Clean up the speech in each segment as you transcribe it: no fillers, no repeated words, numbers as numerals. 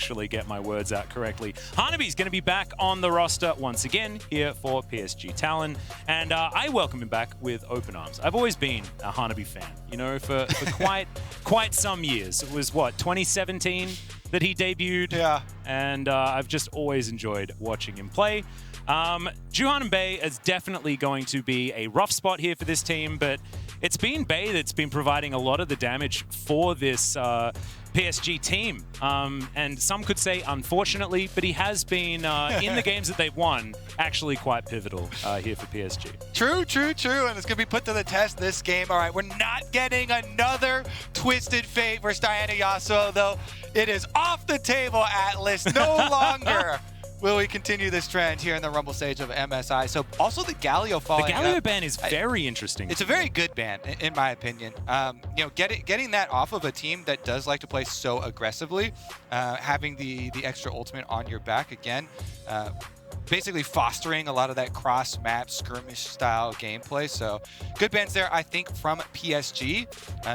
actually get my words out correctly. Hanabi's going to be back on the roster once again here for PSG Talon, and I welcome him back with open arms. I've always been a Hanabi fan, you know, for quite some years. It was, what, 2017 that he debuted? Yeah. And I've just always enjoyed watching him play. Juhan and Bay is definitely going to be a rough spot here for this team, but it's been Bay that's been providing a lot of the damage for this PSG team. And some could say unfortunately, but he has been, in the games that they've won, actually quite pivotal here for PSG. True. And it's going to be put to the test this game. All right, we're not getting another Twisted Fate versus Diana Yasuo, though. It is off the table, Atlas. No longer will we continue this trend here in the Rumble stage of MSI. So also the Galio following The Galio up, ban is very interesting. It's a very good ban, in my opinion. You know, getting that off of a team that does like to play so aggressively, having the extra ultimate on your back again, basically fostering a lot of that cross-map skirmish-style gameplay. So good bans there, I think, from PSG.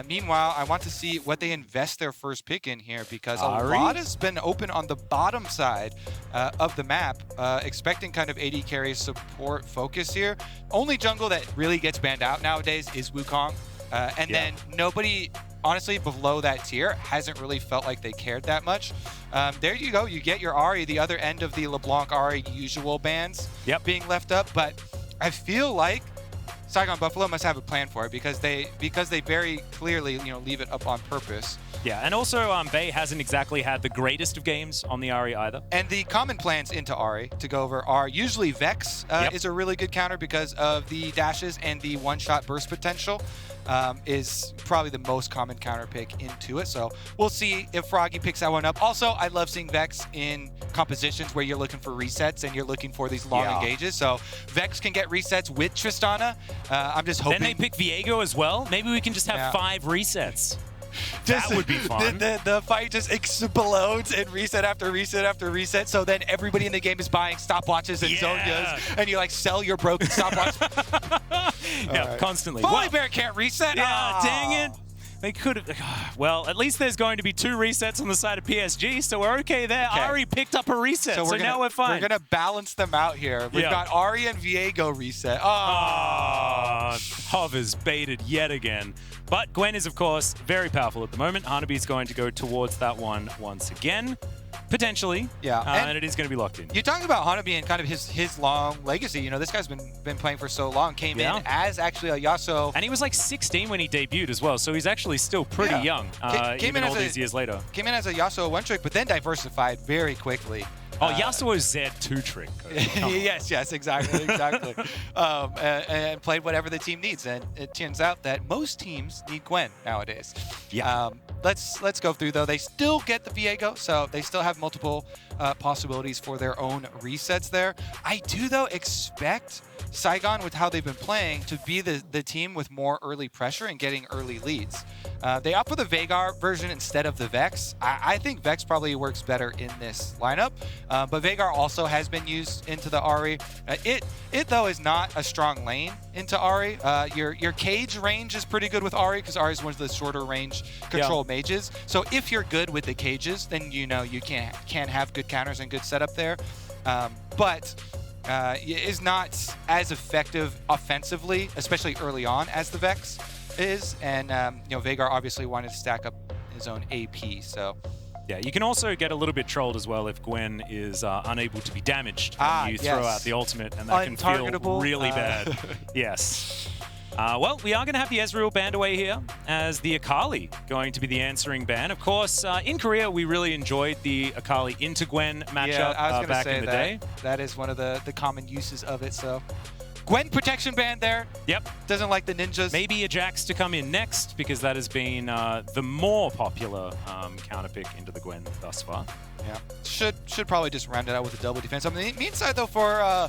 Meanwhile, I want to see what they invest their first pick in here, because a lot has been open on the bottom side of the map, expecting kind of AD carry support focus here. Only jungle that really gets banned out nowadays is Wukong. Then nobody, honestly, below that tier hasn't really felt like they cared that much. There you go. You get your Ahri, the other end of the LeBlanc Ahri usual bans being left up. But I feel like Saigon Buffalo must have a plan for it, because they very clearly, you know, leave it up on purpose. Yeah, and also Bay hasn't exactly had the greatest of games on the Ahri either. And the common plans into Ahri to go over are usually Vex is a really good counter because of the dashes and the one-shot burst potential. Is probably the most common counter pick into it. So we'll see if Froggy picks that one up. Also, I love seeing Vex in compositions where you're looking for resets and you're looking for these long engages. So Vex can get resets with Tristana. I'm just hoping. Then they pick Viego as well. Maybe we can just have 5 resets. That would be fun. The fight just explodes and reset after reset after reset. So then everybody in the game is buying stopwatches and Zonias, and you like sell your broken stopwatch. Constantly. Bear can't reset. Yeah, dang it. They could have. Well, at least there's going to be 2 resets on the side of PSG, so we're okay there. Ahri picked up a reset, so now we're fine. We're going to balance them out here. We've got Ahri and Viego reset. Hovers baited yet again. But Gwen is, of course, very powerful at the moment. Hanabi's going to go towards that one once again. Potentially. Yeah. And it is going to be locked in. You're talking about Hanabi and kind of his long legacy. You know, this guy's been playing for so long. Came in as actually a Yasuo. And he was like 16 when he debuted as well, so he's actually still pretty young, even all these years later. Came in as a Yasuo one-trick, but then diversified very quickly. Oh, Yasuo's Z2 trick. yes, exactly. And played whatever the team needs. And it turns out that most teams need Gwen nowadays. Yeah. Let's go through, though. They still get the Viego, so they still have multiple possibilities for their own resets there. I do, though, expect Saigon, with how they've been playing, to be the team with more early pressure and getting early leads. They opt for the Veigar version instead of the Vex. I think Vex probably works better in this lineup, but Veigar also has been used into the Ahri. It though is not a strong lane into Ahri. Your cage range is pretty good with Ahri, because Ahri is one of the shorter range control mages. So if you're good with the cages, then you know you can have good counters and good setup there. But is not as effective offensively, especially early on, as the Vex is. And you know, Veigar obviously wanted to stack up his own AP, so. Yeah, you can also get a little bit trolled as well if Gwen is unable to be damaged when you throw out the ultimate, and that can feel really bad. Yes. Well, we are going to have the Ezreal banned away here, as the Akali going to be the answering ban. Of course, in Korea, we really enjoyed the Akali into Gwen matchup back in the day. That is one of the common uses of it, so. Gwen protection band there. Yep. Doesn't like the ninjas. Maybe a Jax to come in next, because that has been the more popular counter pick into the Gwen thus far. Yeah. Should probably just round it out with a double defense. On the mean side, though, for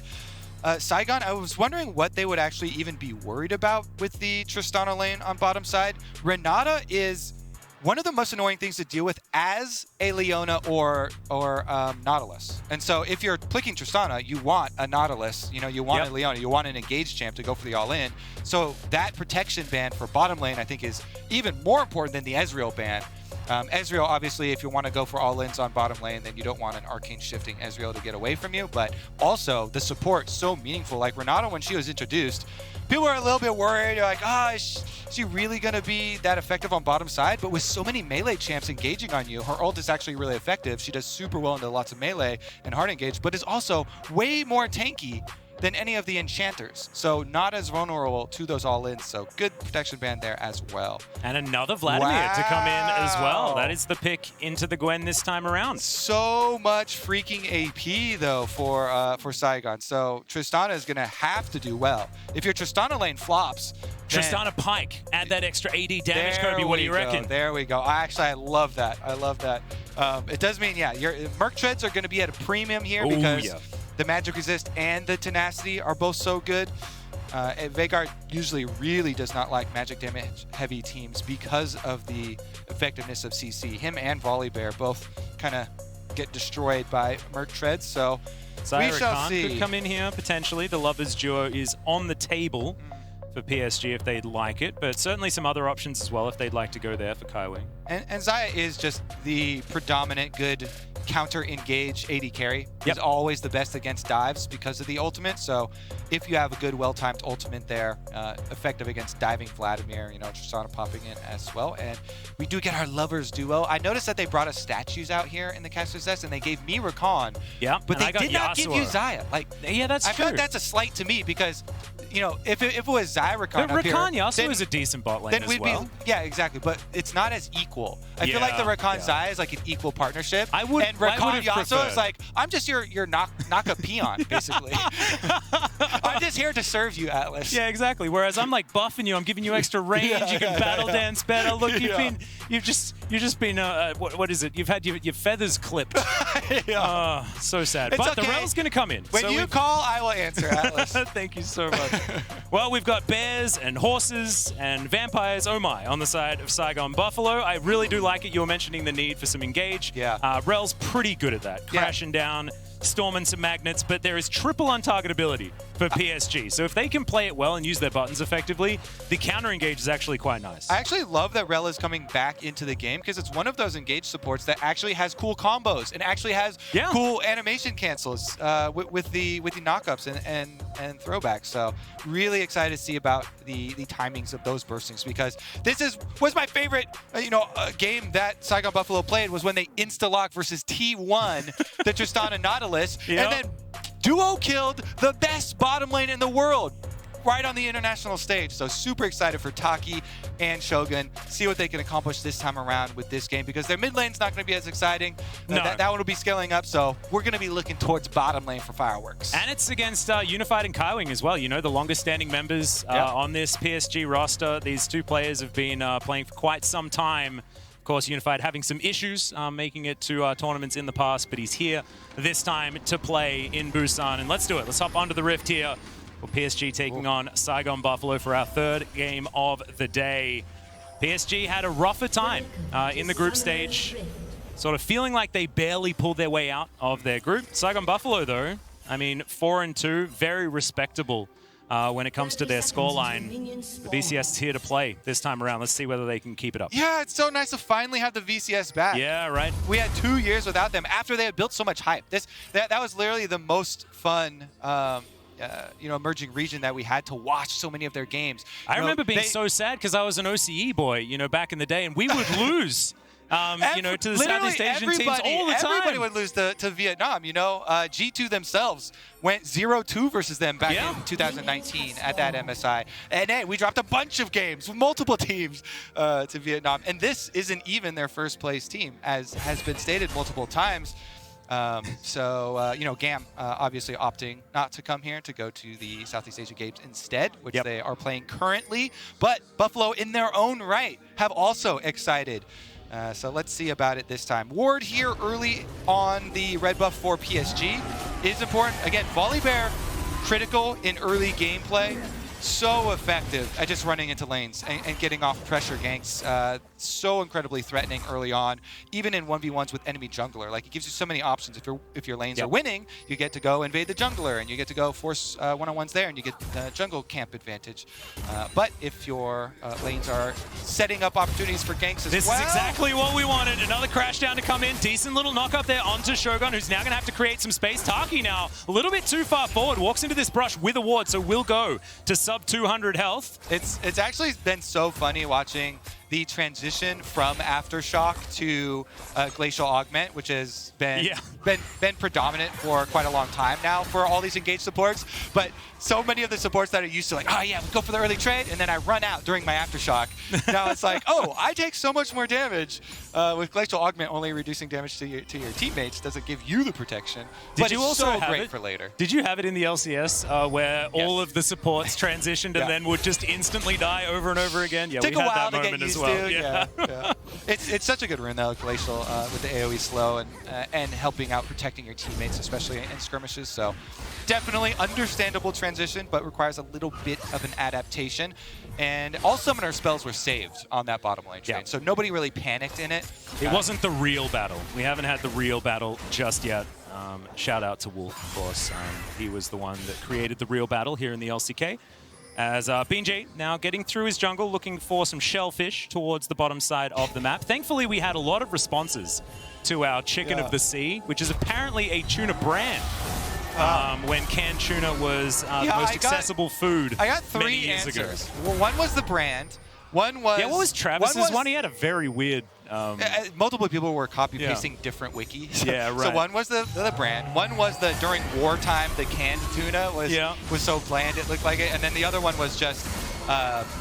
Saigon, I was wondering what they would actually even be worried about with the Tristana lane on bottom side. Renata is one of the most annoying things to deal with as a Leona or Nautilus. And so if you're picking Tristana, you want a Nautilus, you want a Leona, you want an engaged champ to go for the all-in. So that protection ban for bottom lane, I think, is even more important than the Ezreal ban. Ezreal, obviously, if you want to go for all-ins on bottom lane, then you don't want an arcane shifting Ezreal to get away from you. But also, the support so meaningful. Like Renata, when she was introduced, people were a little bit worried. They're like, is she really going to be that effective on bottom side? But with so many melee champs engaging on you, her ult is actually really effective. She does super well into lots of melee and hard engage, but is also way more tanky than any of the enchanters. So not as vulnerable to those all-ins. So good protection band there as well. And another Vladimir to come in as well. That is the pick into the Gwen this time around. So much freaking AP though for Saigon. So Tristana is gonna have to do well. If your Tristana lane flops, Tristana Pike, add that extra AD damage, Kobe. What do you reckon? There we go. I love that. I love that. It does mean, yeah, your Merc Treads are gonna be at a premium here because the magic resist and the tenacity are both so good. Veigar usually really does not like magic damage heavy teams because of the effectiveness of CC. Him and Volibear both kind of get destroyed by Merc Treads, so we shall see. Could come in here potentially. The Lovers duo is on the table for PSG if they'd like it, but certainly some other options as well if they'd like to go there for Kaiwing. And Xayah is just the predominant good counter-engage AD carry. He's always the best against dives because of the ultimate, so if you have a good well-timed ultimate there, effective against diving Vladimir, you know, Tristana popping in as well. And we do get our Lovers duo. I noticed that they brought us statues out here in the Caster's Nest, and they gave me Rakan, but they did not give you Xayah. Like, yeah, that's true. I feel like that's a slight to me because, you know, if it was Xayah Rakan up here, Yasuo is a decent bot lane then as well. Be, yeah, exactly, but it's not as equal. I feel like the Rakan Xayah is like an equal partnership. And Rakan Yasuo is like, I'm just your knock a peon, basically. I'm just here to serve you, Atlas. Yeah, exactly. Whereas I'm like buffing you, I'm giving you extra range, you can battle dance better. Look, you've just been what is it? You've had your feathers clipped. So sad. It's but the okay. Rel's gonna come in. When you call, I will answer, Atlas. Thank you so much. Well, we've got bears and horses and vampires, oh my, on the side of Saigon Buffalo. I really do like it. You were mentioning the need for some engage. Rel's pretty good at that. Crashing down, storming some magnets, but there is triple untargetability for PSG. So if they can play it well and use their buttons effectively, the counter engage is actually quite nice. I actually love that Rel is coming back into the game because it's one of those engage supports that actually has cool combos and actually has cool animation cancels with the knockups and throwbacks. So really excited to see about the timings of those burstings because this was my favorite game that Saigon Buffalo played was when they insta-lock versus T1 the Tristana Nautilus and then duo killed the best bottom lane in the world right on the international stage. So super excited for Taki and Shogun. See what they can accomplish this time around with this game because their mid lane's not going to be as exciting. That one will be scaling up. So we're going to be looking towards bottom lane for fireworks. And it's against Unified and Kaiwing as well. You know, the longest standing members on this PSG roster. These two players have been playing for quite some time. Of course, Unified having some issues making it to tournaments in the past, but he's here this time to play in Busan. And let's do it. Let's hop onto the Rift here. For PSG taking on Saigon Buffalo for our third game of the day. PSG had a rougher time in the group stage, sort of feeling like they barely pulled their way out of their group. Saigon Buffalo, though, I mean, 4-2, very respectable when it comes to their scoreline. The VCS is here to play this time around. Let's see whether they can keep it up. Yeah, it's so nice to finally have the VCS back. Yeah, right. We had 2 years without them after they had built so much hype. That was literally the most fun emerging region that we had to watch so many of their games. I remember being so sad because I was an OCE boy, back in the day, and we would lose, to the Southeast Asian teams all the time. Everybody would lose to Vietnam, G2 themselves went 0-2 versus them back in 2019 at that MSI. And hey, we dropped a bunch of games with multiple teams to Vietnam. And this isn't even their first place team, as has been stated multiple times. GAM obviously opting not to come here to go to the Southeast Asia Games instead, which they are playing currently. But Buffalo, in their own right, have also excited. So let's see about it this time. Ward here early on the red buff for PSG is important. Again, Volibear, critical in early gameplay. So effective at just running into lanes and getting off pressure ganks. so incredibly threatening early on, even in 1v1s with enemy jungler. Like, it gives you so many options. If your lanes are winning, you get to go invade the jungler, and you get to go force one-on-ones there, and you get the jungle camp advantage. But if your lanes are setting up opportunities for ganks as well. This is exactly what we wanted. Another crash down to come in. Decent little knock up there onto Shogun, who's now going to have to create some space. Taki now a little bit too far forward, walks into this brush with a ward, so will go to sub 200 health. It's actually been so funny watching the transition from Aftershock to Glacial Augment, which has been predominant for quite a long time now for all these engaged supports. But so many of the supports that are used to like, oh yeah, we go for the early trade, and then I run out during my Aftershock. Now it's like, oh, I take so much more damage with Glacial Augment only reducing damage to your teammates. Doesn't give you the protection. But you it's also so have great it for later. Did you have it in the LCS where all of the supports transitioned and then would just instantly die over and over again? Yeah, Take we a had while that to moment get used as well. to. Yeah. It's such a good rune though, Glacial, with the AoE slow and helping out protecting your teammates, especially in skirmishes. So definitely understandable transition, but requires a little bit of an adaptation. And all summoner spells were saved on that bottom lane trade, so nobody really panicked in it. It wasn't the real battle. We haven't had the real battle just yet. Shout out to Wolf, of course. He was the one that created the real battle here in the LCK. As BJ now getting through his jungle, looking for some shellfish towards the bottom side of the map. Thankfully, we had a lot of responses to our Chicken of the Sea, which is apparently a tuna brand. When canned tuna was the most accessible food I got 3 many years answers. ago. Well, one was the brand. One was... Yeah, what was Travis's one? He had a very weird... multiple people were copy-pasting different wikis. Yeah, right. So one was the brand. One was the, during wartime, the canned tuna was so bland it looked like it. And then the other one was just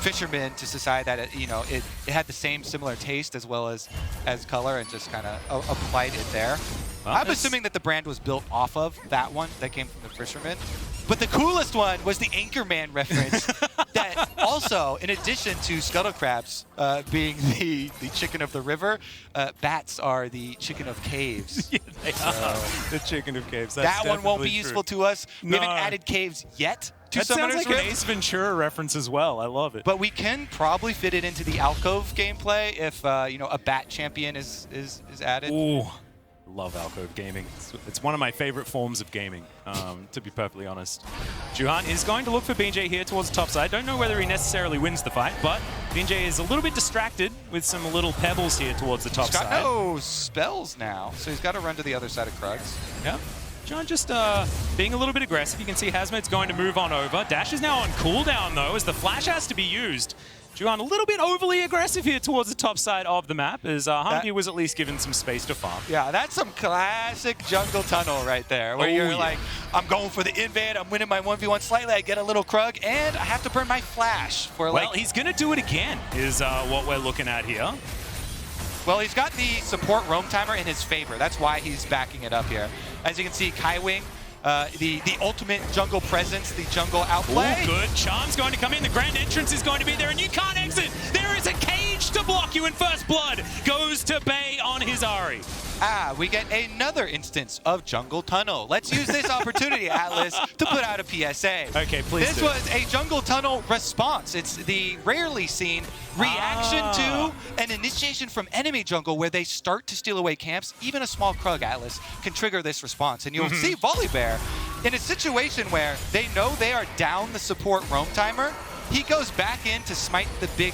fishermen to decide that it had the same similar taste as well as color, and just kind of applied it there. Well, I'm assuming that the brand was built off of that one that came from the fisherman. But the coolest one was the Anchorman reference that also, in addition to scuttle crabs being the chicken of the river, bats are the chicken of caves. Yeah, they are the chicken of caves. That's that one won't be useful to us. We haven't added caves yet. That sounds like an Ace Ventura reference as well. I love it. But we can probably fit it into the alcove gameplay if a bat champion is added. Ooh. Love alcove gaming. It's one of my favorite forms of gaming, to be perfectly honest. Juhan is going to look for BJ here towards the top side. Don't know whether he necessarily wins the fight, but BJ is a little bit distracted with some little pebbles here towards the top side. He's got no spells now, so he's got to run to the other side of Krugs. Yeah. Juhan just being a little bit aggressive. You can see Hazmat's going to move on over. Dash is now on cooldown, though, as the flash has to be used. Juhan a little bit overly aggressive here towards the top side of the map, as Hunky was at least given some space to farm. Yeah, that's some classic jungle tunnel right there, where you're like, I'm going for the invade, I'm winning my 1v1 slightly, I get a little Krug, and I have to burn my flash for Well, he's going to do it again, is what we're looking at here. Well, he's got the support roam timer in his favor. That's why he's backing it up here. As you can see, Kaiwing, the ultimate jungle presence, the jungle outplay. Ooh, good. Charm's going to come in. The grand entrance is going to be there, and you can't exit. There is a cage to block you, and First Blood goes to Bay on his Ahri. We get another instance of jungle tunnel. Let's use this opportunity, Atlas, to put out a PSA. Okay, please This was a jungle tunnel response. It's the rarely seen reaction to an initiation from enemy jungle where they start to steal away camps. Even a small Krug, Atlas, can trigger this response. And you'll see Volibear in a situation where they know they are down the support roam timer. He goes back in to smite the big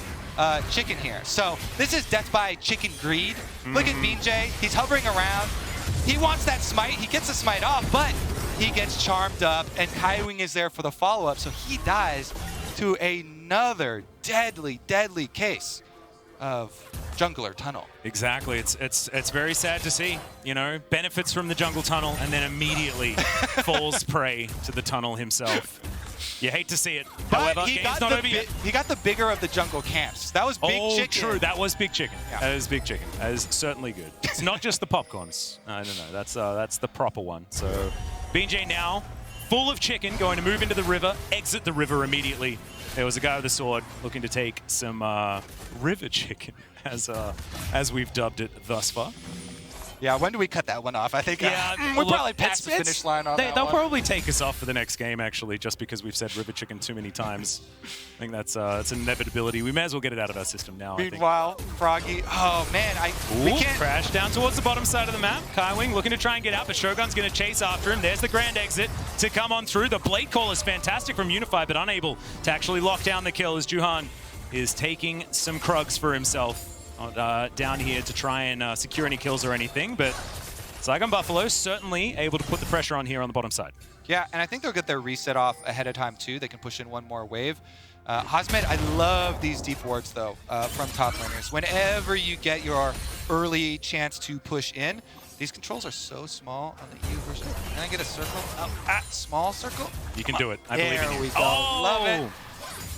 chicken here. So this is death by chicken greed. Look at BJ. He's hovering around. He wants that smite. He gets the smite off, but he gets charmed up, and Kaiwing is there for the follow-up, so he dies to another deadly, deadly case of jungler tunnel. Exactly. It's very sad to see, benefits from the jungle tunnel and then immediately falls prey to the tunnel himself. You hate to see it. But However, game's not over yet. He got the bigger of the jungle camps. That was big chicken. True. That was big chicken. Yeah. That is big chicken. That is certainly good. It's not just the popcorns. No. That's the proper one. So BJ now full of chicken, going to move into the river, exit the river immediately. There was a guy with a sword looking to take some river chicken, as we've dubbed it thus far. Yeah, when do we cut that one off? I think we're probably past the finish line on that They'll one. probably take us off for the next game, actually, just because we've said River Chicken too many times. I think that's it's an inevitability. We may as well get it out of our system now, Meanwhile, Froggy, oh man, we can't. Crash down towards the bottom side of the map. Kaiwing looking to try and get out, but Shogun's going to chase after him. There's the grand exit to come on through. The Blade Call is fantastic from Unify, but unable to actually lock down the kill as Juhan is taking some Krugs for himself down here to try and secure any kills or anything, but Saigon Buffalo certainly able to put the pressure on here on the bottom side. Yeah, and I think they'll get their reset off ahead of time too. They can push in one more wave. Hosmed, I love these deep wards though from top laners. Whenever you get your early chance to push in, these controls are so small on the EU version. Can I get a circle? Small circle? You can do it. I believe in you. There we go. Love it.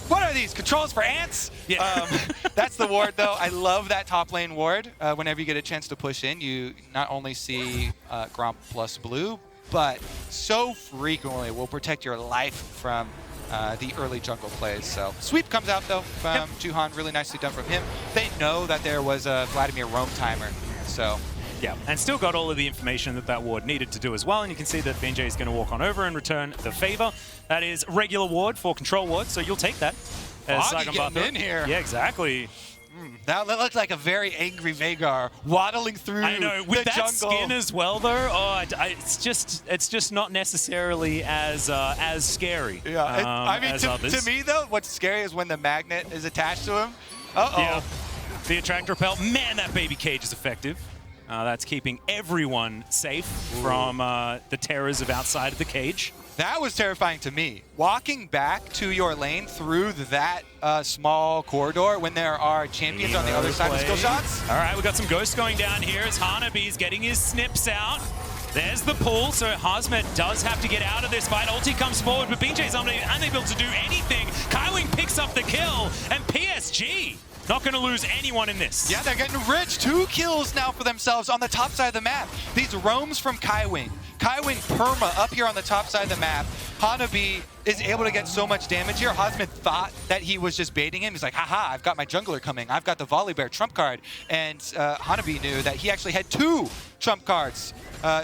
What are these? Controls for ants? Yeah. That's the ward, though. I love that top lane ward. Whenever you get a chance to push in, you not only see Gromp plus blue, but so frequently will protect your life from the early jungle plays. So sweep comes out, though, from Juhan. Really nicely done from him. They know that there was a Vladimir roam timer, so... Yeah, and still got all of the information that ward needed to do as well, and you can see that Benjay is going to walk on over and return the favor. That is regular ward for control ward, so you'll take that. Foggy getting in here. Yeah, exactly. That looked like a very angry Vagar waddling through I know, with the that jungle. skin as well, though. It's just not necessarily as scary. Yeah, I mean, to me though, what's scary is when the magnet is attached to him. Yeah, the attract repel. Man, that baby cage is effective. That's keeping everyone safe from the terrors of outside of the cage. That was terrifying to me. Walking back to your lane through that small corridor when there are champions on the other side of skill shots. All right, we got some ghosts going down here as Hanabi's getting his snips out. There's the pull, so Hosmed does have to get out of this fight. Ulti comes forward, but BJ's unable to do anything. Kaiwing picks up the kill, and PSG not going to lose anyone in this. Yeah, they're getting rich. 2 kills now for themselves on the top side of the map. These roams from Kaiwing. Kaiwing perma up here on the top side of the map. Hanabi is able to get so much damage here. Hosmed thought that he was just baiting him. He's like, haha, I've got my jungler coming. I've got the Volley Bear trump card. And Hanabi knew that he actually had 2 trump cards.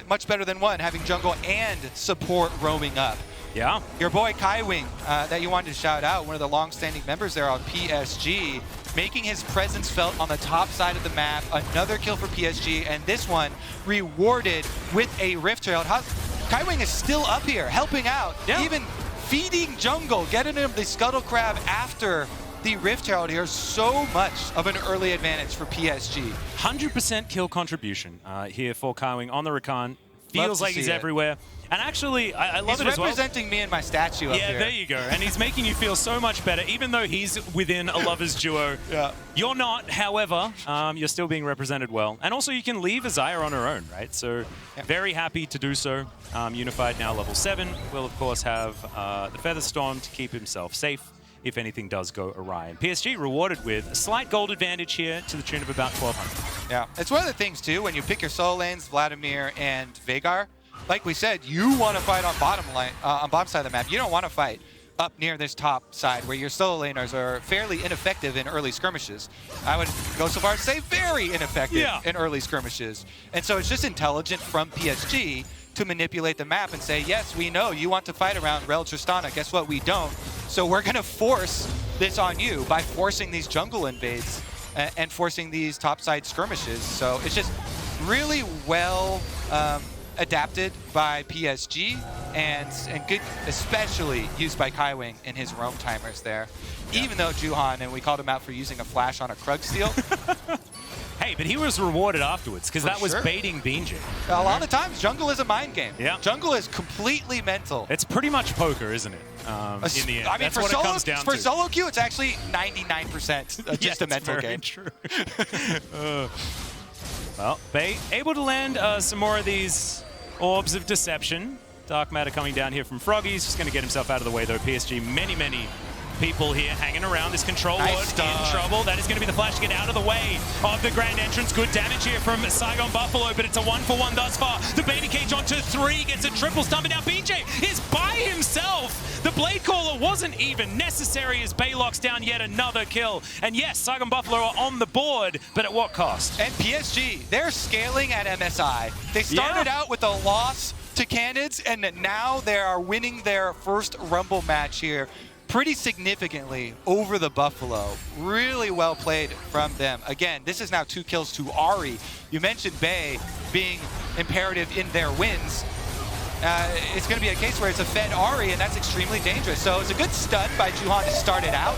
Much better than 1, having jungle and support roaming up. Yeah. Your boy Kaiwing, that you wanted to shout out, one of the long-standing members there on PSG, making his presence felt on the top side of the map. Another kill for PSG, and this one rewarded with a Rift Herald. Kaiwing is still up here, helping out, even feeding jungle, getting him the Scuttle Crab after the Rift Herald here. So much of an early advantage for PSG. 100% kill contribution here for Kaiwing on the Rakan. Feels like he's everywhere. And actually, I love it as well. He's representing me and my statue up here. Yeah, there you go. And he's making you feel so much better, even though he's within a lover's duo. Yeah. You're not, however, you're still being represented well. And also, you can leave Azaya on her own, right? So, very happy to do so. Unified now level 7. Will, of course, have the Feather Storm to keep himself safe if anything does go awry. And PSG rewarded with a slight gold advantage here to the tune of about 1,200. Yeah, it's one of the things, too, when you pick your solo lanes, Vladimir and Vagar, like we said, you want to fight on bottom side of the map. You don't want to fight up near this top side where your solo laners are fairly ineffective in early skirmishes. I would go so far as to say very ineffective in early skirmishes. And so it's just intelligent from PSG to manipulate the map and say, yes, we know you want to fight around Rel Tristana. Guess what? We don't. So we're going to force this on you by forcing these jungle invades and forcing these topside skirmishes. So it's just really well adapted by PSG and good, especially used by Kaiwing in his roam timers there. Even though Juhan, and we called him out for using a flash on a Krug steal. Hey, but he was rewarded afterwards because that was baiting Benjay. A lot of times, jungle is a mind game. Yeah. Jungle is completely mental. It's pretty much poker, isn't it? In the end. I mean, that's what it comes down for to. solo queue, it's actually 99% just a mental game. True. Well, Bay able to land some more of these orbs of deception. Dark matter coming down here from Froggy. He's just going to get himself out of the way, though. PSG, many people here hanging around. This control ward in trouble. That is going to be the flash to get out of the way of the grand entrance. Good damage here from Saigon Buffalo, but it's a 1-for-1 thus far. The baby cage onto 3 gets a triple stun, but now BJ is by himself. The Blade Caller wasn't even necessary as Bay locks down yet another kill. And yes, Saigon Buffalo are on the board, but at what cost? And PSG, they're scaling at MSI. They started out with a loss to Canids, and now they are winning their first Rumble match here pretty significantly over the Buffalo. Really well played from them. Again, this is now 2 kills to Ari. You mentioned Bay being imperative in their wins. It's going to be a case where it's a fed Ari, and that's extremely dangerous. So it's a good stun by Juhan to start it out.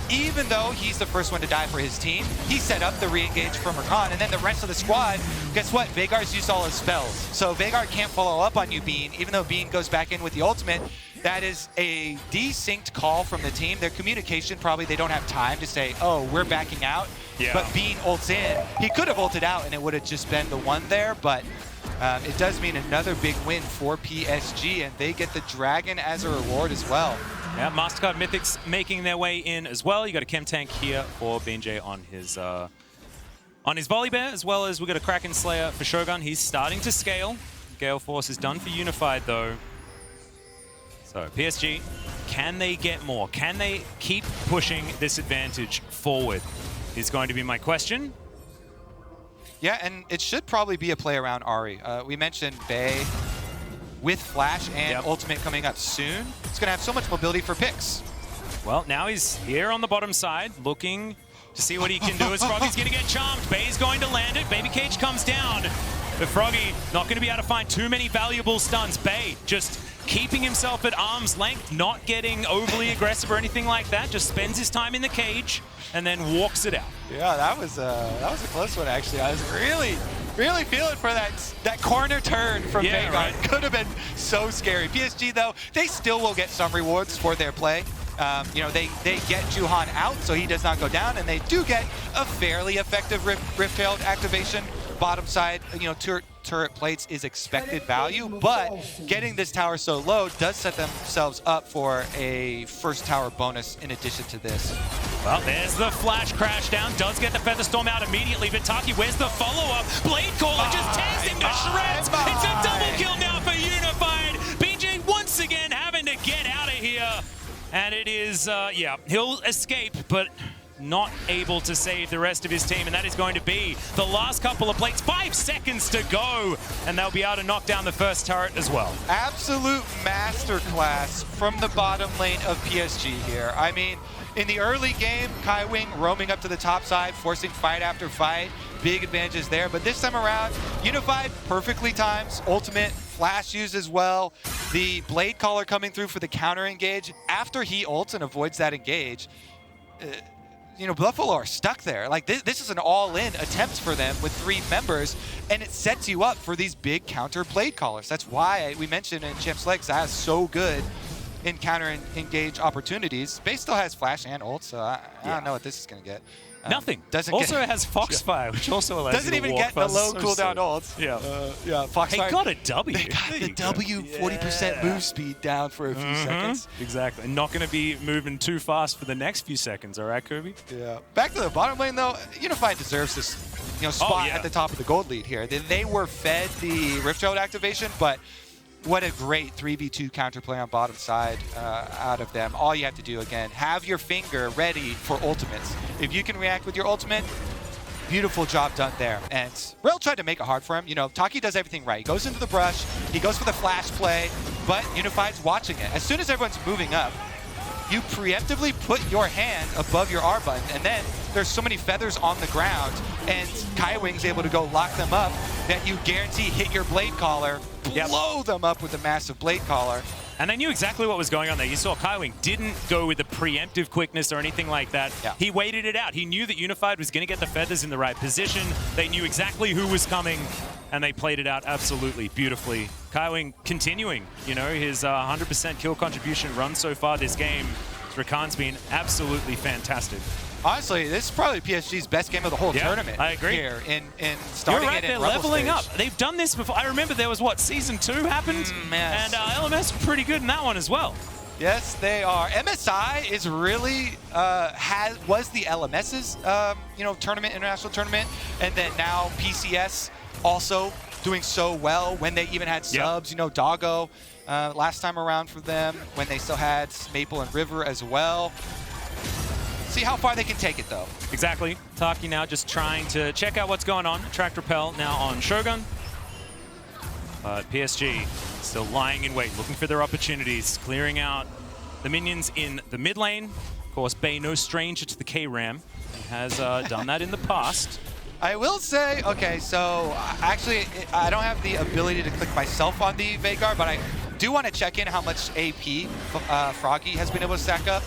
Even though he's the first one to die for his team, he set up the re-engage from Rakan, and then the rest of the squad, guess what? Veigar's used all his spells. So Veigar can't follow up on you, Bean, even though Bean goes back in with the ultimate. That is a desynced call from the team. Their communication, probably they don't have time to say, oh, we're backing out. Yeah. But Bean ults in. He could have ulted out, and it would have just been the one there, but it does mean another big win for PSG, and they get the Dragon as a reward as well. Yeah, MasterCard Mythics making their way in as well. You got a Chem Tank here for BNJ on his Volley Bear, as well as we got a Kraken Slayer for Shogun. He's starting to scale. Gale Force is done for Unified though. So PSG, can they get more? Can they keep pushing this advantage forward? Is going to be my question. Yeah, and it should probably be a play around Ari. We mentioned Bay with Flash and Ultimate coming up soon. It's going to have so much mobility for picks. Well, now he's here on the bottom side, looking to see what he can do as Froggy's going to get charmed. Bay's going to land it. Baby Cage comes down. But Froggy not going to be able to find too many valuable stuns. Bay just keeping himself at arm's length, not getting overly aggressive or anything like that. Just spends his time in the cage and then walks it out. Yeah, that was a close one, actually. I was really feeling for that corner turn from Veigar. Right. Could have been so scary. PSG, though, they still will get some rewards for their play. You know, they get Juhan out, so he does not go down, and they do get a fairly effective Rift-Tailed activation. Bottom side, you know, turret plates is expected value, but getting this tower so low does set themselves up for a first tower bonus in addition to this. Well, there's the flash crash down. Does get the Feather Storm out immediately. Vitaki, where's the follow-up? Blade Caller just tears him to shreds. It's a double kill now for Unified. BJ once again having to get out of here. And it is, yeah, he'll escape, but not able to save the rest of his team, and that is going to be the last couple of plates. 5 seconds to go, and they'll be able to knock down the first turret as well. Absolute masterclass from the bottom lane of PSG here. I mean, in the early game, Kaiwing roaming up to the top side, forcing fight after fight. Big advantages there, but this time around, Unified perfectly times, ultimate, flash use as well. The Blade Caller coming through for the counter engage. After he ults and avoids that engage, you know, Buffalo are stuck there. Like, this is an all-in attempt for them with 3 members, and it sets you up for these big counter Blade Callers. That's why we mentioned in Champs League, Zaya is so good in counter engage opportunities. Base still has flash and ult, so I don't know what this is going to get. Nothing. Also has Foxfire, which also allows doesn't you to even walk get the low so cooldown ults. Yeah. Yeah, Foxfire. They got a W. They got the W, 40% move speed down for a few seconds. Exactly. And not going to be moving too fast for the next few seconds, all right, Kirby? Yeah. Back to the bottom lane, though, Unified deserves this, you know, spot at the top of the gold lead here. They were fed the Rift Road activation, but what a great 3v2 counterplay on bottom side out of them. All you have to do, again, have your finger ready for ultimates. If you can react with your ultimate, beautiful job done there. And Rel tried to make it hard for him. You know, Taki does everything right. He goes into the brush, he goes for the flash play, but Unified's watching it. As soon as everyone's moving up, you preemptively put your hand above your R button, and then there's so many feathers on the ground, and Kaiwing's able to go lock them up that you guarantee hit your Blade Caller, blow them up with a massive Blade Caller. And they knew exactly what was going on there. You saw Kaiwing didn't go with the preemptive quickness or anything like that. Yeah. He waited it out. He knew that Unified was going to get the feathers in the right position. They knew exactly who was coming, and they played it out absolutely beautifully. Kaiwing continuing, you know, his 100% kill contribution run so far this game. Rakan's been absolutely fantastic. Honestly, this is probably PSG's best game of the whole tournament. I agree. Here in starting You're right, it in they're Rumble leveling stage. up. They've done this before. I remember there was, what, Season 2 happened? Yes. And LMS were pretty good in that one as well. Yes, they are. MSI is really was the LMS's you know, tournament, international tournament, and then now PCS also doing so well when they even had subs. You know, Doggo last time around for them when they still had Maple and River as well. See how far they can take it, though. Exactly. Taki now just trying to check out what's going on. Attract Repel now on Shogun. But PSG still lying in wait, looking for their opportunities, clearing out the minions in the mid lane. Of course, Bay no stranger to the K-Ram. He has done that in the past. I will say, okay, so actually, I don't have the ability to click myself on the Veigar, but I do want to check in how much AP Froggy has been able to stack up.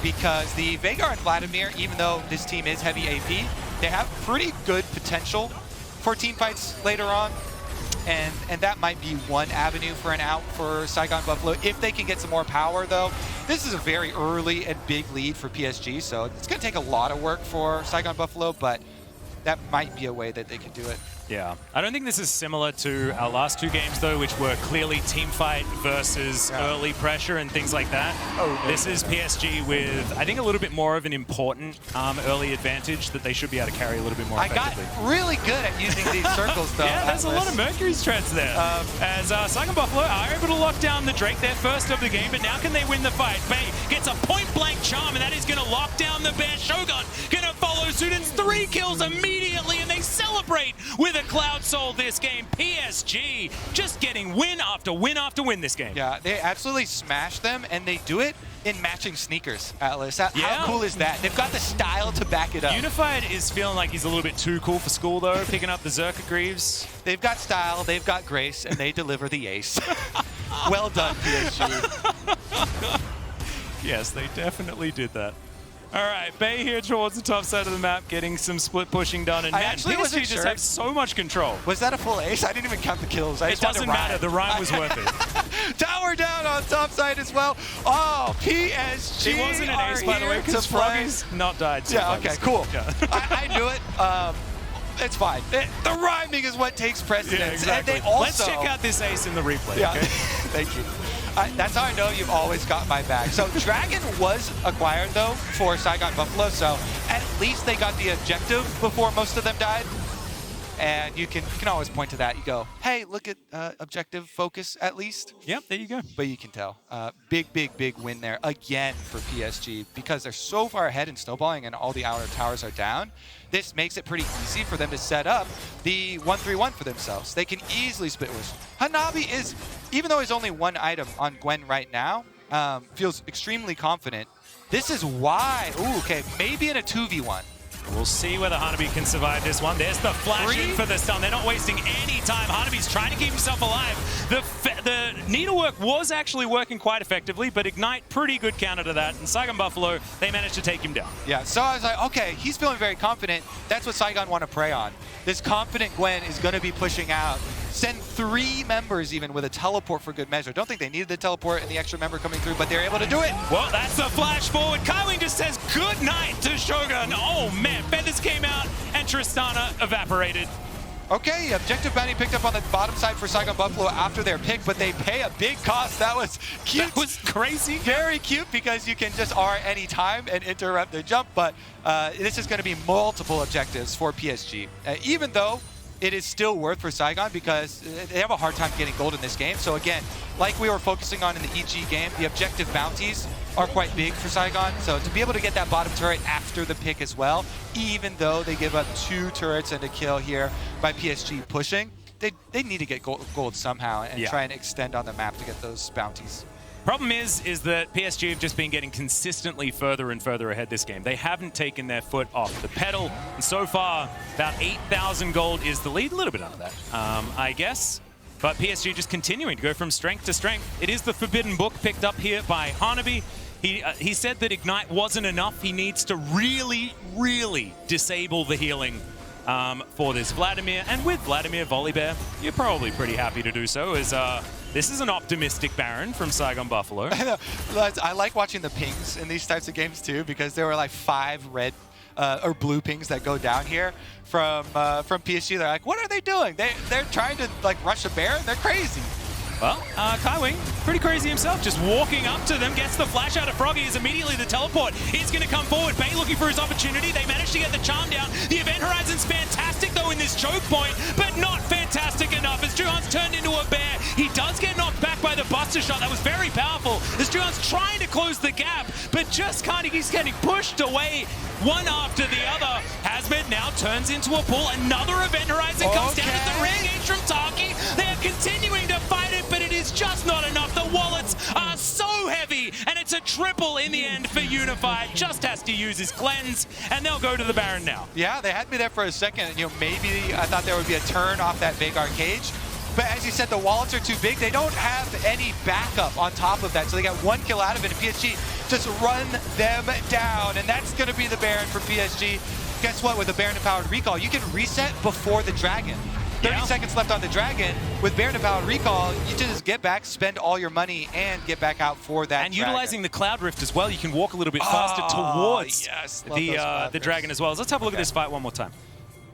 Because the Veigar and Vladimir, even though this team is heavy AP, they have pretty good potential for team fights later on. And that might be one avenue for an out for Saigon Buffalo. If they can get some more power, though, this is a very early and big lead for PSG, so it's going to take a lot of work for Saigon Buffalo, but that might be a way that they can do it. Yeah. I don't think this is similar to our last two games, though, which were clearly team fight versus early pressure and things like that. This is PSG with, I think, a little bit more of an important early advantage that they should be able to carry a little bit more effectively. I got really good at using these circles, though. Yeah, there's a lot of Mercury's treads there. As Saigon Buffalo are able to lock down the Drake, their first of the game, but now can they win the fight? Bay gets a point-blank charm, and that is going to lock down the Bear. Shogun going to follow suit, and 3 kills immediately, and they celebrate with a Cloud Soul this game. PSG just getting win after win after win this game. Yeah, they absolutely smash them, and they do it in matching sneakers, Atlas. How cool is that? They've got the style to back it up. Unified is feeling like he's a little bit too cool for school, though, picking up the Zerka Greaves. They've got style, they've got grace, and they deliver the ace. Well done, PSG. Yes, they definitely did that. All right, Bay here towards the top side of the map, getting some split pushing done, and man, PSG just have so much control. Was that a full ace? I didn't even count the kills. It doesn't matter. The rhyme was worth it. Tower down on top side as well. Oh, PSG. It wasn't an ace, by the way, because Froggy's not died. Yeah, okay, cool. Yeah. I knew it. It's fine. The rhyming is what takes precedence. Yeah, exactly. And they also, let's check out this ace in the replay. Yeah. Okay? Thank you. That's how I know you've always got my back. So Dragon was acquired, though, for Saigon Buffalo, so at least they got the objective before most of them died. And you can always point to that. You go, hey, look at objective focus at least. Yep, there you go. But you can tell. Big win there again for PSG because they're so far ahead in snowballing and all the outer towers are down. This makes it pretty easy for them to set up the 1-3-1 for themselves. They can easily split wish. Hanabi is, even though he's only one item on Gwen right now, feels extremely confident. This is why, okay, maybe in a 2v1. We'll see whether Hanabi can survive this one. There's the flash in for the stun. They're not wasting any time. Hanabi's trying to keep himself alive. The needlework was actually working quite effectively, but Ignite, pretty good counter to that. And Saigon Buffalo, they managed to take him down. Yeah, so I was like, okay, he's feeling very confident. That's what Saigon want to prey on. This confident Gwen is going to be pushing out. Send 3 members even with a teleport for good measure. Don't think they needed the teleport and the extra member coming through, but they're able to do it. Well, that's the flash forward. Kailing just says good night to Shogun. Oh man, Feathers came out and Tristana evaporated. Okay, objective bounty picked up on the bottom side for Saigon Buffalo after their pick, but they pay a big cost. That was cute. That was crazy. Very cute because you can just R any time and interrupt their jump, but this is going to be multiple objectives for PSG. Even though it is still worth for Saigon because they have a hard time getting gold in this game. So again, like we were focusing on in the EG game, the objective bounties are quite big for Saigon. So to be able to get that bottom turret after the pick as well, even though they give up 2 turrets and a kill here by PSG pushing, they need to get gold somehow and try and extend on the map to get those bounties. Problem is that PSG have just been getting consistently further and further ahead this game. They haven't taken their foot off the pedal. And so far, about 8,000 gold is the lead. A little bit under that, I guess. But PSG just continuing to go from strength to strength. It is the forbidden book picked up here by Hanabi. He said that Ignite wasn't enough. He needs to really, really disable the healing for this Vladimir. And with Vladimir Volibear, you're probably pretty happy to do so, as this is an optimistic Baron from Saigon Buffalo. I like watching the pings in these types of games too, because there were like 5 red or blue pings that go down here from PSG. They're like, what are they doing? They're trying to like rush a Baron? They're crazy. Well, Kaiwing, pretty crazy himself, just walking up to them, gets the flash out of Froggy, is immediately the teleport. He's going to come forward. Bay looking for his opportunity. They managed to get the charm down. The Event Horizon's fantastic, though, in this choke point, but not fantastic enough as Juhan's turned into a bear. He does get knocked back by the Buster Shot. That was very powerful as Juhan's trying to close the gap, but just can't. He's getting pushed away one after the other. Hazmed now turns into a pool. Another Event Horizon comes down at the ring gauge from Taki. They are continuing to fight it, but it is just not enough. The wallets are so heavy, and it's a triple in the end for Unified. Just has to use his cleanse, and they'll go to the Baron now. Yeah, they had me there for a second. You know, maybe I thought there would be a turn off that Veigar cage. But as you said, the wallets are too big. They don't have any backup on top of that. So they got one kill out of it, and PSG just run them down. And that's going to be the Baron for PSG. Guess what? With a Baron-empowered recall, you can reset before the Dragon. 30 seconds left on the Dragon. With Baron-empowered recall, you just get back, spend all your money, and get back out for that And Dragon. utilizing the Cloud Rift as well, you can walk a little bit faster towards the Dragon as well. Let's have a look at this fight one more time.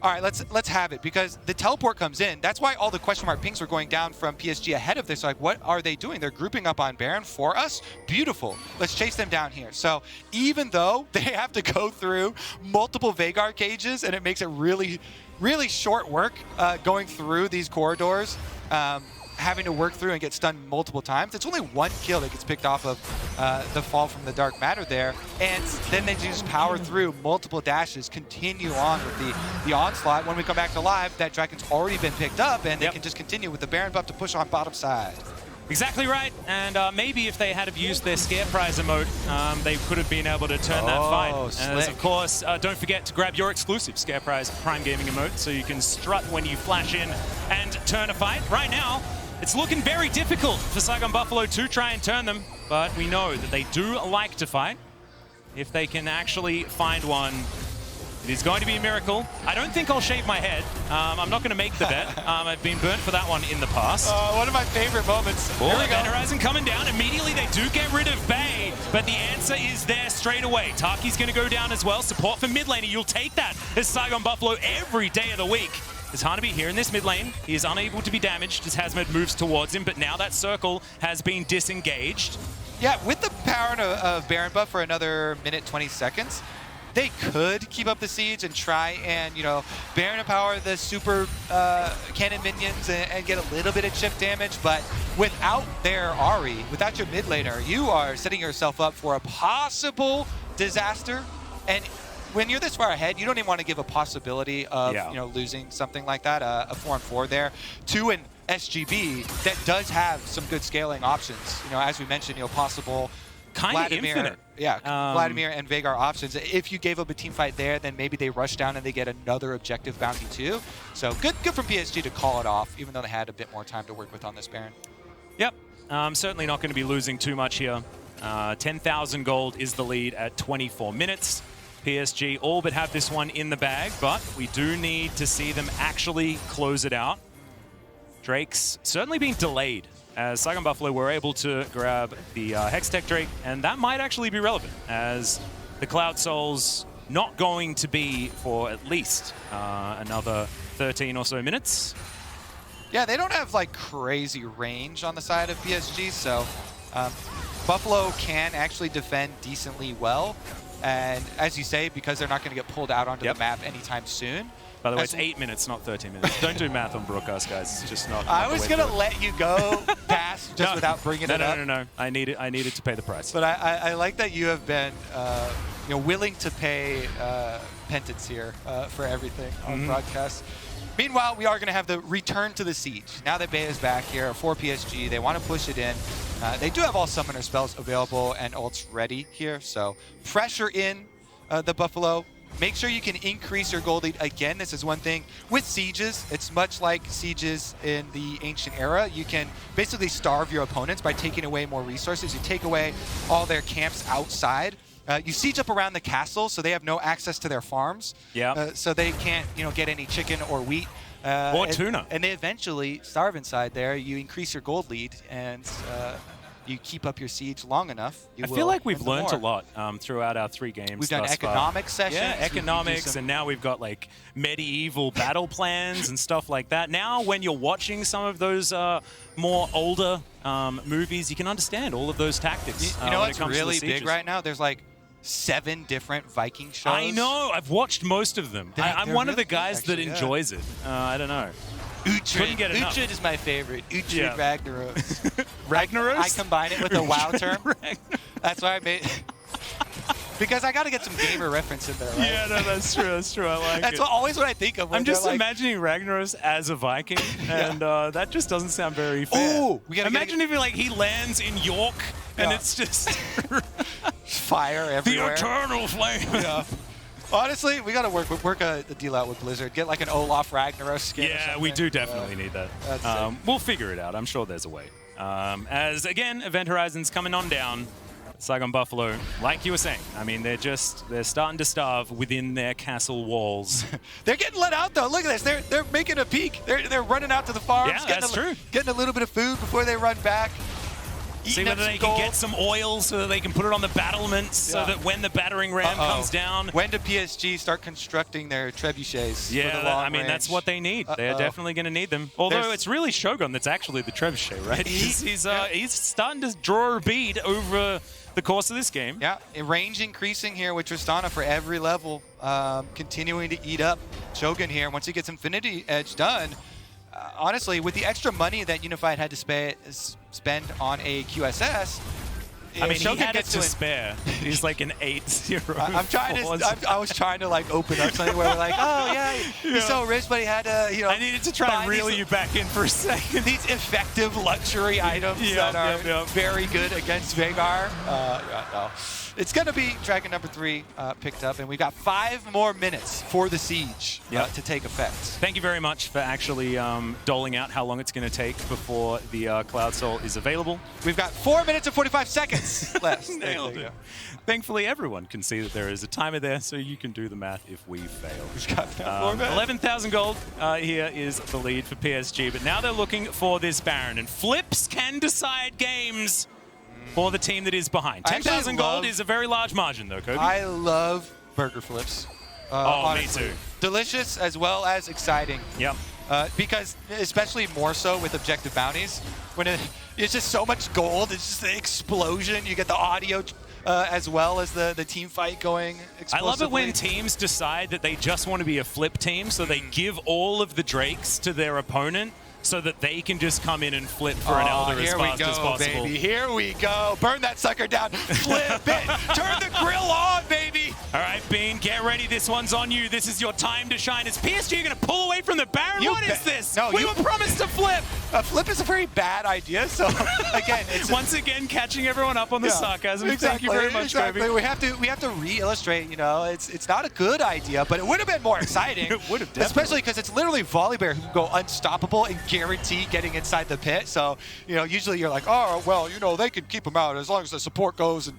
All right, let's have it, because the teleport comes in. That's why all the question mark pings were going down from PSG ahead of this. Like, what are they doing? They're grouping up on Baron for us? Beautiful. Let's chase them down here. So even though they have to go through multiple Veigar cages, and it makes it really, really short work going through these corridors, having to work through and get stunned multiple times. It's only one kill that gets picked off of the fall from the Dark Matter there. And then they just power through multiple dashes, continue on with the onslaught. When we come back to live, that Dragon's already been picked up, and they can just continue with the Baron buff to push on bottom side. Exactly right, and maybe if they had have used their Scare Prize emote, they could have been able to turn that fight. As of course, don't forget to grab your exclusive Scare Prize Prime Gaming emote so you can strut when you flash in and turn a fight. Right now, it's looking very difficult for Saigon Buffalo to try and turn them, but we know that they do like to fight. If they can actually find one, it is going to be a miracle. I don't think I'll shave my head. I'm not going to make the bet. I've been burnt for that one in the past. One of my favorite moments. Event Horizon coming down. Immediately they do get rid of Bay, but the answer is there straight away. Taki's going to go down as well. Support for mid laner. You'll take that as Saigon Buffalo every day of the week. There's Hanabi here in this mid lane. He is unable to be damaged as Hazmed moves towards him, but now that circle has been disengaged. Yeah, with the power of Baron buff for another minute, 20 seconds, they could keep up the siege and try and, you know, Baron empower the super cannon minions and get a little bit of chip damage. But without their Ahri, without your mid laner, you are setting yourself up for a possible disaster. And when you're this far ahead, you don't even want to give a possibility of you know, losing something like that, a 4-on-4 there, to an SGB that does have some good scaling options. You know, as we mentioned, you know, possible kind of infinite. Yeah, Vladimir and Veigar options. If you gave up a team fight there, then maybe they rush down and they get another objective bounty too. So good from PSG to call it off, even though they had a bit more time to work with on this Baron. Yep, certainly not going to be losing too much here. 10,000 gold is the lead at 24 minutes. PSG all but have this one in the bag, but we do need to see them actually close it out. Drake's certainly been delayed, as Saigon Buffalo were able to grab the Hextech Drake, and that might actually be relevant, as the Cloud Soul's not going to be for at least another 13 or so minutes. Yeah, they don't have like crazy range on the side of PSG, so Buffalo can actually defend decently well. And as you say, because they're not going to get pulled out onto the map anytime soon. By the way, it's 8 minutes, not 13 minutes. Don't do math on broadcast, guys. It's just not. I was going to let you go past just without bringing it up. No. I needed to pay the price. But I like that you have been you know, willing to pay penance here for everything on broadcast. Meanwhile, we are going to have the return to the siege. Now that Bay is back here for PSG, they want to push it in. They do have all summoner spells available and ults ready here, so pressure in the Buffalo. Make sure you can increase your gold lead again. This is one thing with sieges. It's much like sieges in the ancient era. You can basically starve your opponents by taking away more resources. You take away all their camps outside. You siege up around the castle, so they have no access to their farms. Yeah. So they can't, you know, get any chicken or wheat. Or tuna. And they eventually starve inside there. You increase your gold lead, and you keep up your siege long enough, I feel like we've learned a lot throughout our 3 games. We've done economic sessions. Yeah, economics, and now we've got like medieval battle plans and stuff like that. Now, when you're watching some of those more older movies, you can understand all of those tactics. You know when what's it comes really to the big sieges. right now? There's like 7 different Viking shows. I know. I've watched most of them. I'm they're one of the really guys good, actually, that enjoys it. I don't know. Couldn't get enough. Uhtred is my favorite. Uhtred Ragnaros. Ragnaros? I combine it with a WoW term. That's why I made... because I got to get some gamer reference in there, right? Yeah, no, that's true. That's true. I like That's it. always what I think of. When I'm just like, imagining Ragnaros as a Viking, and that just doesn't sound very fair. Ooh, imagine if he lands in York, and Yeah. it's just fire the everywhere. eternal flame. Yeah. Honestly, we got to work a deal out with Blizzard. Get like an Olaf Ragnaros skin. or Yeah, something. we do definitely need that. That's We'll figure it out. I'm sure there's a way. As again, Event Horizon's coming on down. Saigon Buffalo, like you were saying, I mean, they're starting to starve within their castle walls. They're getting let out though. Look at this. They're making a peek. They're running out to the farms. Yeah, that's true. Getting a little bit of food before they run back. See whether they can get some oil so that they can put it on the battlements so that when the battering ram comes down. When do PSG start constructing their trebuchets? Yeah, for the long I mean, that's range? what they need. They're definitely going to need them. Although it's really Shogun that's actually the trebuchet, right? He's starting to draw a bead over the course of this game. Yeah, range increasing here with Tristana for every level, continuing to eat up Shogun here. Once he gets Infinity Edge done, honestly, with the extra money that Unified had to spend on a QSS, I mean, Shogun he had it gets to spare. He's like an 8-0. I'm trying to. I was trying to like open up something where we're like, oh yeah, he's so rich, but he had to, I needed to try and reel you back in for a second. These effective luxury items that are very good against Veigar. No. It's going to be Dragon number 3 picked up, and we got 5 more minutes for the siege to take effect. Thank you very much for actually doling out how long it's going to take before the Cloud Soul is available. We've got 4 minutes and 45 seconds left. Nailed it. Thankfully, everyone can see that there is a timer there, so you can do the math if we fail. We've got 11,000 gold here is the lead for PSG, but now they're looking for this Baron, and flips can decide games for the team that is behind. 10,000 gold is a very large margin, though, Kobe. I love burger flips. Honestly. Me too. Delicious as well as exciting. Yep. Because especially more so with objective bounties, when it's just so much gold, it's just the explosion. You get the audio as well as the team fight going explosively. I love it when teams decide that they just want to be a flip team, so they give all of the Drakes to their opponent, so that they can just come in and flip for an Elder as fast as possible. Baby. Here we go. Burn that sucker down. Flip it. Turn the grill on, baby. All right, Bean, get ready. This one's on you. This is your time to shine. Is PSG going to pull away from the Baron? What is this? No, we were promised a flip. A flip is a very bad idea. So, again, it's once again catching everyone up on the sarcasm. Exactly. Thank you very much, Kobe. We have to re-illustrate. You know, it's not a good idea, but it would have been more exciting. It would have, especially because it's literally Volibear who can go unstoppable and guarantee getting inside the pit. So, you know, usually you're like, oh, well, you know, they can keep him out as long as the support goes and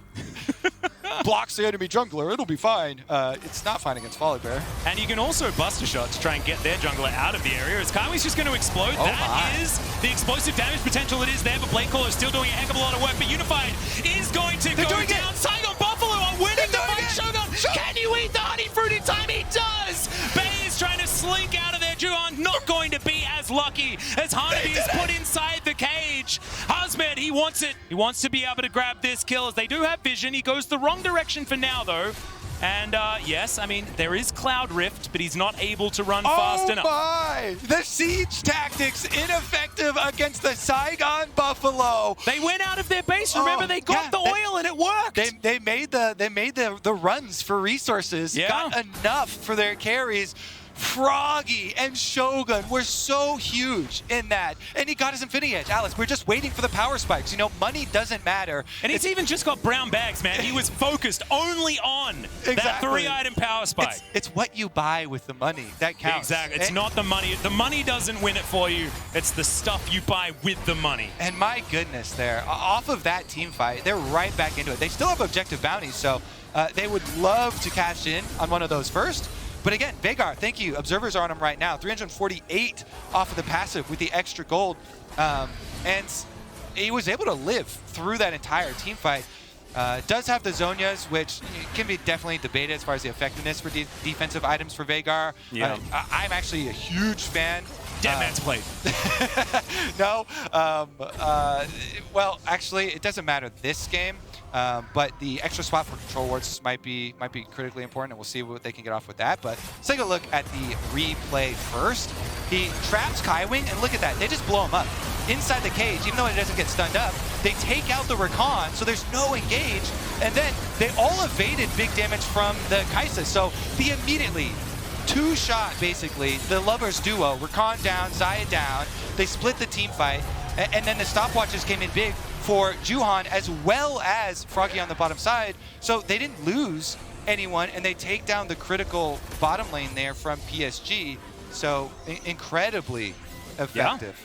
blocks the enemy jungler. It'll be fine. It's not fine against Volibear. And you can also Buster Shot to try and get their jungler out of the area. As Kaiwi's just going to explode. That is the explosive damage potential that is there, but Blade Caller is still doing a heck of a lot of work. But Unified is going to go down. Saigon Buffalo are winning the fight. Shogun, can you eat the honey fruit in time? He does! Bay is trying to slink out of there. Juhan not going to be as lucky as Hanabi is put inside the cage. Hazmed, he wants it. He wants to be able to grab this kill as they do have vision. He goes the wrong direction for now, though. And yes, I mean, there is Cloud Rift, but he's not able to run fast enough. Oh my! The siege tactics ineffective against the Saigon Buffalo. They went out of their base. Remember, they got the oil and it worked. They made the runs for resources. Yeah. Got enough for their carries. Froggy and Shogun were so huge in that. And he got his Infinity Edge. Alex, we're just waiting for the power spikes. You know, money doesn't matter. And he's even just got brown bags, man. He was focused only on that 3-item power spike. It's what you buy with the money that counts. Exactly. It's not the money. The money doesn't win it for you. It's the stuff you buy with the money. And my goodness, there, off of that team fight, they're right back into it. They still have objective bounties, so they would love to cash in on one of those first. But again, Veigar, thank you. Observers are on him right now. 348 off of the passive with the extra gold. And he was able to live through that entire team fight. Does have the Zonias, which can be definitely debated as far as the effectiveness for defensive items for Veigar. Yeah. I'm actually a huge fan. Dead man's played. No. Well, actually, it doesn't matter this game. But the extra spot for control wards might be critically important, and we'll see what they can get off with that. But let's take a look at the replay first. He traps Kaiwing, and look at that. They just blow him up inside the cage, even though it doesn't get stunned up. They take out the Rakan, so there's no engage, and then they all evaded big damage from the Kaisa. So he immediately two-shot, basically, the Lovers duo, Rakan down, Xayah down. They split the team fight, and then the stopwatches came in big for Juhan as well as Froggy on the bottom side. So they didn't lose anyone, and they take down the critical bottom lane there from PSG. So incredibly effective.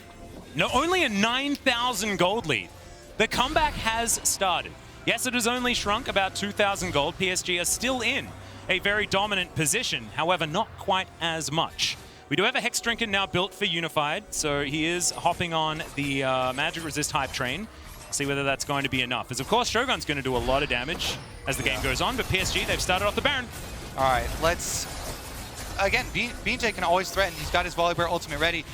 No, only a 9,000 gold lead. The comeback has started. Yes, it has only shrunk about 2,000 gold. PSG are still in a very dominant position, however, not quite as much. We do have a Hex Drinker now built for Unified, so he is hopping on the Magic Resist hype train. See whether that's going to be enough. As of course, Shogun's going to do a lot of damage as the game goes on, but PSG, they've started off the Baron. All right, let's... Again, BJ can always threaten. He's got his Volibear ultimate ready.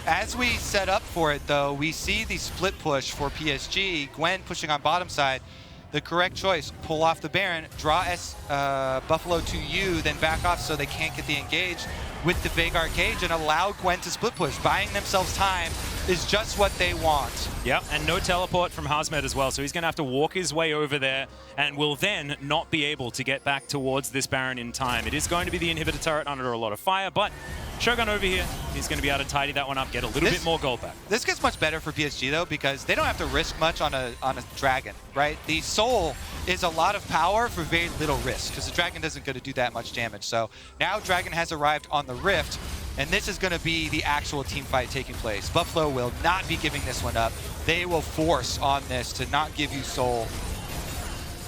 As we set up for it, though, we see the split push for PSG. Gwen pushing on bottom side. The correct choice, pull off the Baron, draw Buffalo to you, then back off so they can't get the engage with the Veigar cage and allow Gwen to split push. Buying themselves time is just what they want. Yep, and no teleport from Hazmed as well, so he's going to have to walk his way over there and will then not be able to get back towards this Baron in time. It is going to be the inhibitor turret under a lot of fire, but Shogun over here, he's going to be able to tidy that one up, get a little bit more gold back. This gets much better for PSG, though, because they don't have to risk much on a dragon, right? The soul is a lot of power for very little risk, because the dragon doesn't going to do that much damage. So now dragon has arrived on the rift, and this is going to be the actual team fight taking place. Buffalo will not be giving this one up. They will force on this to not give you soul.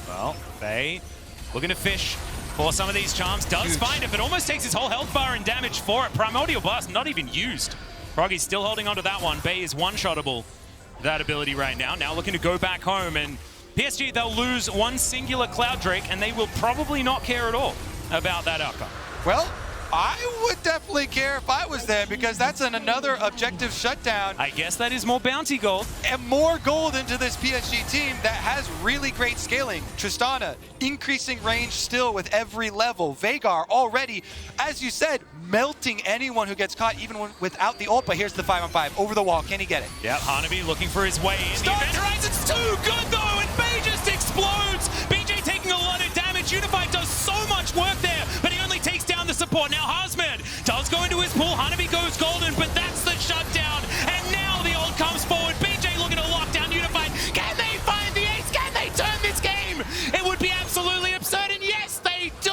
Well, they looking to fish for some of these charms. Does find it, but almost takes his whole health bar and damage for it. Primordial Blast not even used. Froggy's still holding onto that one. Bay is one-shottable, that ability right now. Now looking to go back home, and PSG, they'll lose one singular Cloud Drake, and they will probably not care at all about that outcome. Well, I would definitely care if I was there, because that's another objective shutdown. I guess that is more bounty gold. And more gold into this PSG team that has really great scaling. Tristana, increasing range still with every level. Veigar already, as you said, melting anyone who gets caught even without the ult. But here's the 5-on-5 over the wall. Can he get it? Yeah, Hanabi looking for his way in. The Event Horizon's too good though, and Bay just explodes. BJ taking a lot of damage. Unified does so much work there, but he only takes down the support. Now Hazmed does go into his pool. Hanabi goes golden, but that's the shutdown. And now the ult comes forward. BJ looking to lock down Unified. Can they find the ace? Can they turn this game? It would be absolutely absurd, and yes, they do.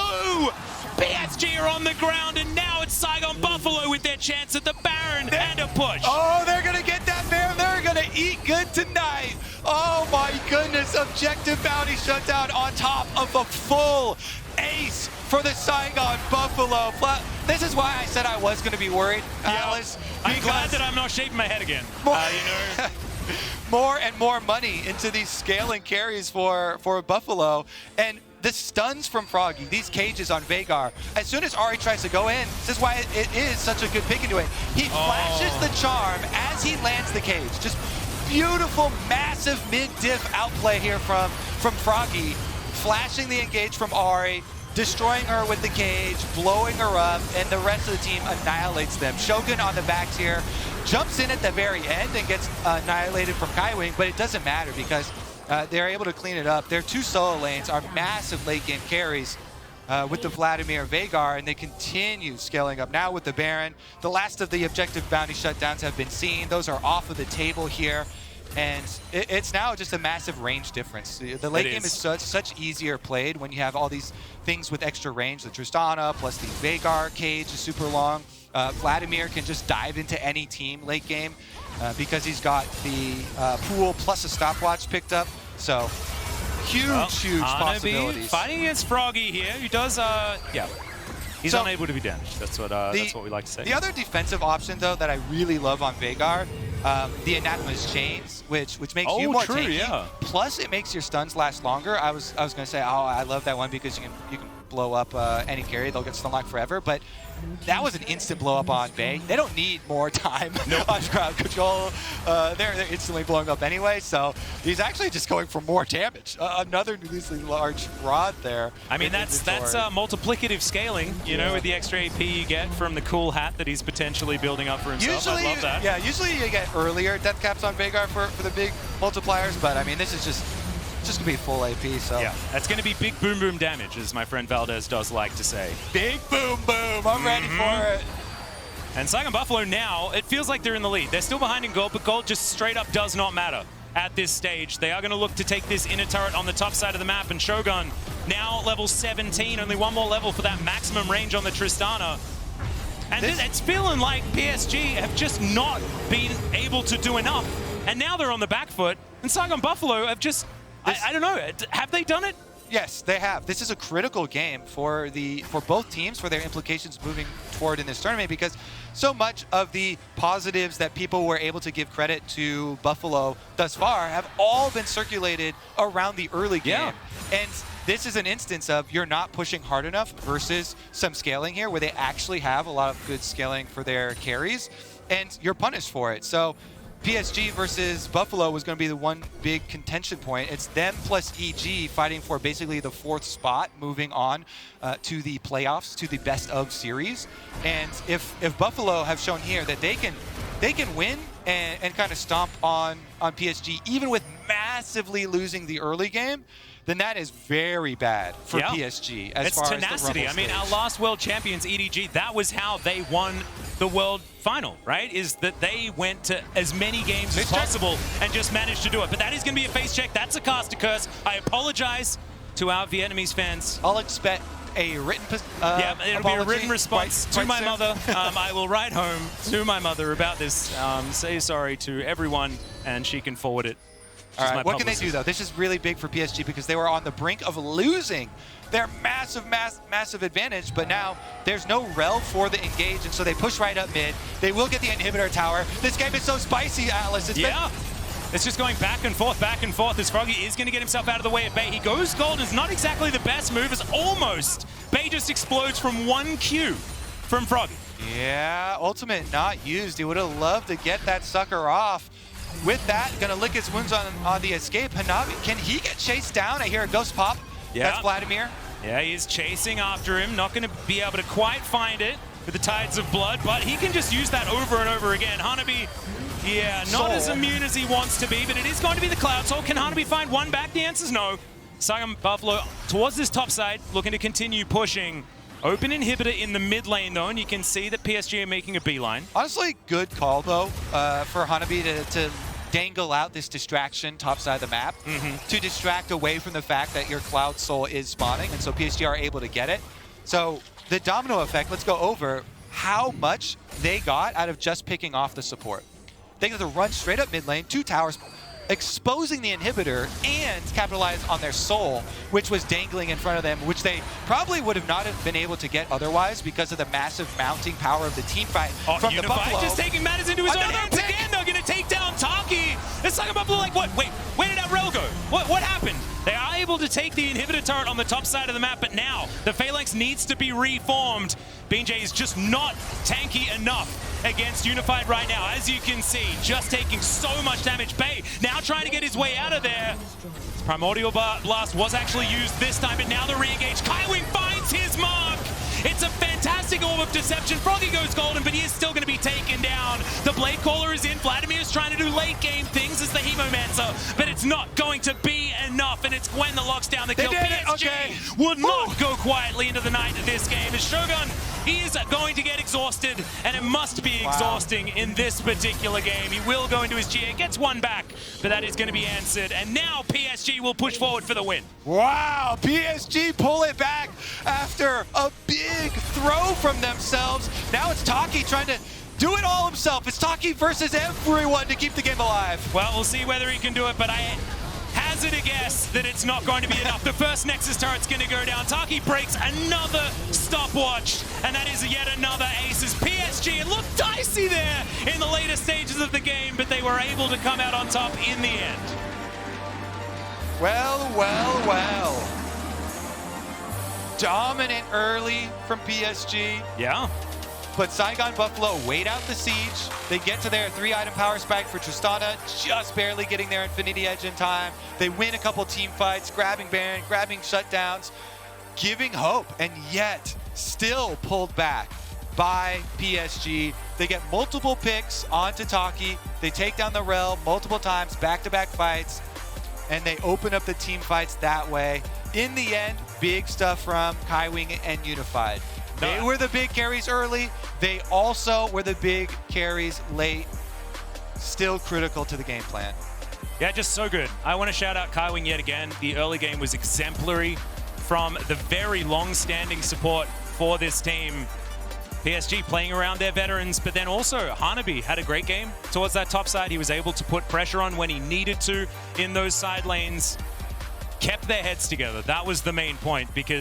PSG are on the ground, and now it's Saigon Buffalo with their chance at the Baron and a push. Oh, they're going to get that Baron. They're going to eat good tonight. Oh my goodness, objective bounty shutdown on top of a full ace for the Saigon Buffalo. This is why I said I was going to be worried, Alice. I'm glad that I'm not shaping my head again. More and more money into these scaling carries for Buffalo. And the stuns from Froggy, these cages on Veigar, as soon as Ahri tries to go in, this is why it is such a good pick into it. He flashes the charm as he lands the cage. Just beautiful, massive mid-diff outplay here from Froggy, flashing the engage from Ahri, destroying her with the cage, blowing her up, and the rest of the team annihilates them. Shogun on the back tier jumps in at the very end and gets annihilated from Kaiwing, but it doesn't matter because they're able to clean it up. Their two solo lanes are massive late game carries with the Vladimir Veigar, and they continue scaling up now with the Baron. The last of the objective bounty shutdowns have been seen. Those are off of the table here. And it's now just a massive range difference. The late game is such easier played when you have all these things with extra range. The Tristana plus the Veigar cage is super long. Vladimir can just dive into any team late game because he's got the pool plus a stopwatch picked up. So huge possibilities. Fighting against Froggy here, who does, he's unable to be damaged. That's what we like to say. The other defensive option, though, that I really love on Veigar the Anathema's chains, which makes you more tanky. Yeah. Plus, it makes your stuns last longer. I was gonna say, oh, I love that one because you can blow up any carry. They'll get stun locked forever. But that was an instant blow up on Bay. They don't need more time on crowd control. They're instantly blowing up anyway. So he's actually just going for more damage. Another needlessly large rod there. I mean, that's multiplicative scaling, you know, with the extra AP you get from the cool hat that he's potentially building up for himself. I love that. Yeah, usually you get earlier death caps on Veigar for the big multipliers, but I mean, this is just gonna be full AP. So yeah, that's gonna be big boom boom damage, as my friend Valdez does like to say. Big boom boom. I'm ready for it. And Saigon Buffalo now, it feels like they're in the lead. They're still behind in gold, but gold just straight up does not matter at this stage. They are going to look to take this inner turret on the top side of the map, and Shogun now level 17, only one more level for that maximum range on the Tristana. And it's feeling like PSG have just not been able to do enough, and now they're on the back foot, and Saigon Buffalo have just, I don't know, have they done it? Yes, they have. This is a critical game for both teams, for their implications moving forward in this tournament, because so much of the positives that people were able to give credit to Buffalo thus far have all been circulated around the early game. Yeah. And this is an instance of you're not pushing hard enough versus some scaling here where they actually have a lot of good scaling for their carries, and you're punished for it. So PSG versus Buffalo was going to be the one big contention point. It's them plus EG fighting for basically the 4th spot, moving on to the playoffs, to the best of series. And if Buffalo have shown here that they can win and kind of stomp on PSG, even with massively losing the early game, then that is very bad for PSG as far tenacity. as the Rumble I mean, stage. our last world champions, EDG, that was how they won the world final, right? Is that they went to as many games as possible and just managed to do it. But that is going to be a face check. That's a caster curse. I apologize to our Vietnamese fans. I'll expect a written it'll be a written response to my mother. I will write home to my mother about this, say sorry to everyone, and she can forward it. All right, what can they do, though? This is really big for PSG because they were on the brink of losing their massive advantage, but now there's no rel for the engage, and so they push right up mid. They will get the inhibitor tower. This game is so spicy, Atlas. It's just going back and forth, as Froggy is going to get himself out of the way of Bay. He goes gold. It's not exactly the best move. It's almost. Bay just explodes from 1 Q from Froggy. Yeah, ultimate not used. He would have loved to get that sucker off. With that, gonna lick his wounds on the escape. Hanabi, can he get chased down? I hear a ghost pop. Yeah. That's Vladimir. Yeah, he's chasing after him. Not gonna be able to quite find it with the tides of blood, but he can just use that over and over again. Hanabi, not as immune as he wants to be, but it is going to be the Cloud Soul. Can Hanabi find one back? The answer's no. Saigon Buffalo towards this top side, looking to continue pushing. Open inhibitor in the mid lane, though, and you can see that PSG are making a beeline. Honestly, good call, though, for Hanabi to dangle out this distraction topside of the map to distract away from the fact that your Cloud Soul is spawning, and so PSG are able to get it. So the domino effect, let's go over how much they got out of just picking off the support. They got to run straight up mid lane, 2 towers, exposing the inhibitor and capitalize on their soul, which was dangling in front of them, which they probably would have not have been able to get otherwise because of the massive mounting power of the team fight from Unified the Buffalo. just taking matters into his own hands again. They're going to take down Taki. It's like a Buffalo like, what? Wait, where did that rail go? What happened? They are able to take the inhibitor turret on the top side of the map, but now the Phalanx needs to be reformed. BJ is just not tanky enough against Unified right now. As you can see, just taking so much damage. Bay now trying to get his way out of there. Primordial Blast was actually used this time, but now the re-engage. Kaiwing finds his mark. It's a fantastic Orb of Deception. Froggy goes golden, but he is still going to be taken down. The Blade Caller is in. Vladimir is trying to do late game things as the Hemomancer, but it's not going to be enough, and it's Gwen that locks down the kill. PSG would not go quietly into the night of this game. As Shogun, he is going to get exhausted, and it must be exhausting in this particular game. He will go into his GA, gets one back, but that is going to be answered, and now PSG will push forward for the win. Wow, PSG pull it back after a big throw from themselves. Now it's Taki trying to do it all himself. It's Taki versus everyone to keep the game alive. Well, we'll see whether he can do it, but I hazard a guess that it's not going to be enough. The first Nexus turret's going to go down. Taki breaks another stopwatch, and that is yet another ace as PSG PSG. It looked dicey there in the later stages of the game, but they were able to come out on top in the end. Well, well, well. Dominant early from PSG. Yeah. But Saigon Buffalo wait out the siege. They get to their 3-item power spike for Tristana, just barely getting their Infinity Edge in time. They win a couple team fights, grabbing Baron, grabbing shutdowns, giving hope, and yet still pulled back by PSG. They get multiple picks onto Taki. They take down the Rel multiple times, back-to-back fights, and they open up the team fights that way. In the end, big stuff from Kaiwing and Unified. They were the big carries early. They also were the big carries late. Still critical to the game plan. Yeah, just so good. I want to shout out Kaiwing yet again. The early game was exemplary from the very long-standing support for this team. PSG playing around their veterans, but then also Hanabi had a great game towards that top side. He was able to put pressure on when he needed to in those side lanes. Kept their heads together. That was the main point, because